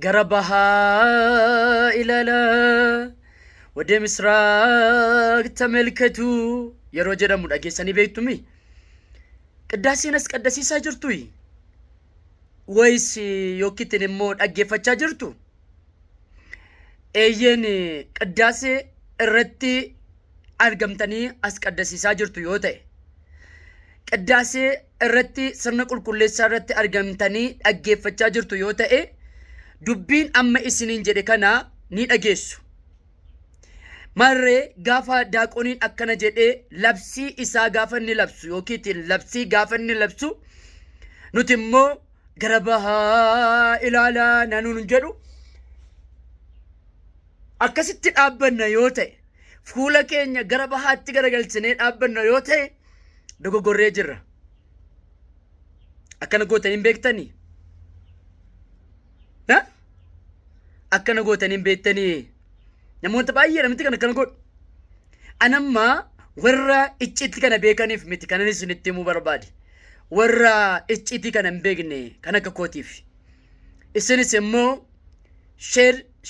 ገረባሃ ኢላላ ወደ ምስራቅ ተመልከቱ የሮ ጀደሙ ዳጌሰኒ ቤቱሚ ቅዳሴን አስቀደሲሳ ጅርቱይ ወይስ ዮኪትን ሞ ዳጌፈቻ ጅርቱ ኤየን ቅዳሴ እረቲ አርገምተኒ አስቀደሲሳ ጅርቱ ዮተ ቅዳሴ እረቲ ስርነ ቁልቁሌሳ እረቲ አርገምተኒ ዳጌፈቻ ጅርቱ ዮተ ዱቢን አመ ኢስኒን ጀደ ከና ኒ ዳጌሱ marre gafa daaqoniin akkana jedhe labsii isaa gaafa inni labsu yookiin labsii gaafa inni labsu nuti immoo gara bahaa ilaalaa nanuun jedhu akkasitti dhaabbanna yoo ta'e fuula keenya gara bahaatti garagalchinee dhaabbanna yoo ta'e dogoggorree jirra. Akkana gootanii beektanii? Akkana gootanii beektanii? namoota baay'ee namatti kana godhu anamma warra icciitti kana beekaniif miti kanan isinitti himuu barbaade warra icciitti kana hin beekne kan akka kootiif isinis immoo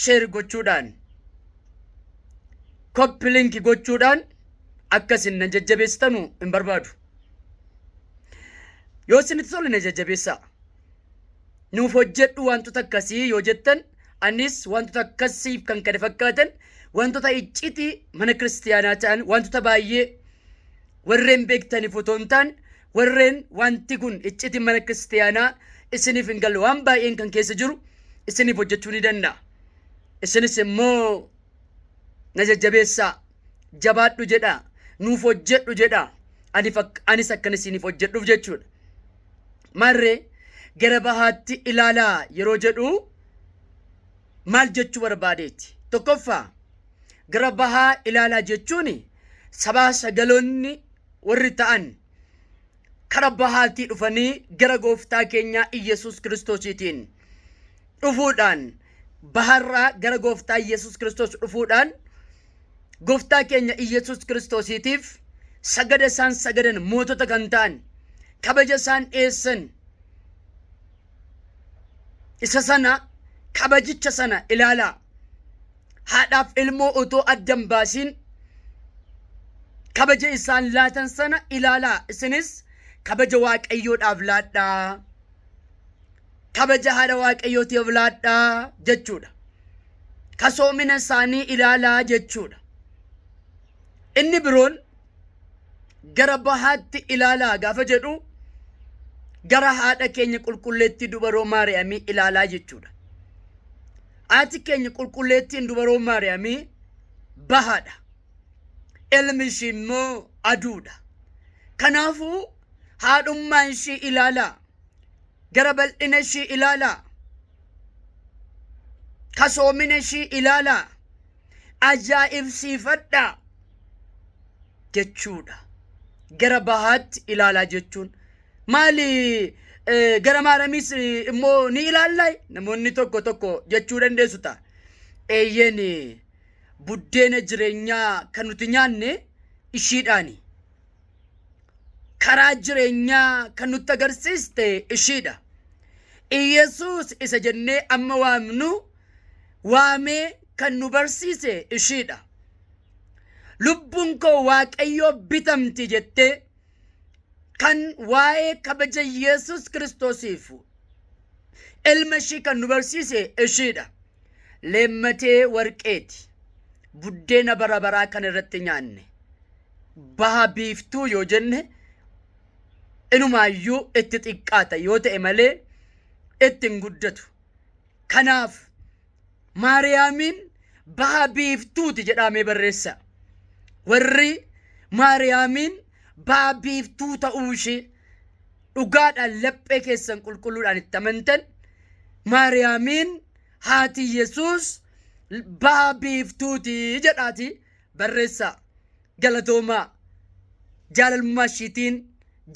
sheer gochuudhaan koppilinki gochuudhaan akkasin na jajjabeessitanu hin barbaadu yoo isinitti tole na jajjabeessaa nuuf hojjedhu wantoota akkasii yoo jettan anis wantoota akkasiif kan kana fakkaatan wantoota icciitii mana kiristiyaanaa ta'an wantoota baay'ee warreen beektaniif otoo hin taane warreen wanti kun icciitii mana kiristiyaanaa isiniif hin galle waan baay'een kan keessa jiru isiniif hojjechuu ni danda'a. Isinis immoo na jajjabeessaa jabaadhu jedhaa nuuf hojjedhu jedhaa anis akkan isiniif hojjedhuuf jechuudha. Marree gara bahaatti ilaalaa yeroo jedhu maal jechuu barbaadeeti? Tokkoffaa gara bahaa ilaalaa jechuun sabaa sagaloonni warri ta'an kara bahaatii dhufanii gara gooftaa keenyaa Iyesuus Kiristoosiitiin dhufuudhaan baharraa gara gooftaa Iyesuus Kiristoos dhufuudhaan gooftaa keenya Iyesuus Kiristoosiitiif sagada isaan sagadan mootota kan ta'an kabaja isaan dhiyeessan isa sana kabajicha sana ilaalaa haadhaaf ilmoo otoo addan baasiin kabaja isaan laatan sana ilaalaa isinis kabaja waaqayyoodhaaf laadhaa kabaja haadha waaqayyootiif laadhaa jechuudha kasoomina isaanii ilaalaa jechuudha. Inni biroon gara bahaatti ilaalaa gaafa jedhu gara haadha keenya qulqulleettii dubaroo Maariyaamii ilaalaa jechuudha. Haati keenya qulqulleettiin dubaroo Maariyaamii bahaadha. Ilmi ishii immoo aduudha. Kanaafuu haadhummaa ishii ilaalaa. Gara bal'ina ishii ilaalaa. Kasoomina ishii ilaalaa. Ajaa'ibsiifadhaa jechuudha. Gara bahaatti ilaalaa jechuun maali? Gara Maariyaamiis immoo ni ilaallaa namoonni tokko jechuu dandeessu ta'a. Eeyyeen buddeena jireenyaa kan nuti nyaanne ishiidhaani. Karaa jireenyaa kan nutti agarsiiste ishiidha. Iyesuus isa jennee amma waamnu waamee kan nu barsiise ishiidha. Lubbuun koo Waaqayyoo bitamti jettee kan waa'ee kabaja Yesus Kiristoosiif ilma ishii kan nu barsiise ishiidha. Leemmatee warqeeti. Buddeena bara baraa kan irratti nyaanne. Baha biiftuu yoo jenne inumaayyuu itti xiqqaata yoo ta'e malee itti hin guddatu. Kanaaf Maariyaamiin baha biiftuuti jedhamee barreessa. Warri Maariyaamiin baha biiftuu ta'uu ishee dhugaadhaan laphee keessan qulqulluudhaan itti amantan Maariyaamiin haati Yesuus baha biiftuuti jedhaati barreessa. Galatoomaa jaalalummaa ishiitiin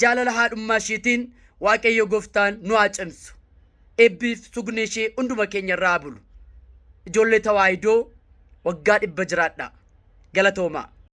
jaalala haadhummaa ishiitiin Waaqayyo Gooftaan nu haa cimsu. Eebbiif sugni ishee hunduma keenya irraa bulu. Ijoollee tawaayidoo waggaa 100 jiraadhaa. Galatoomaa.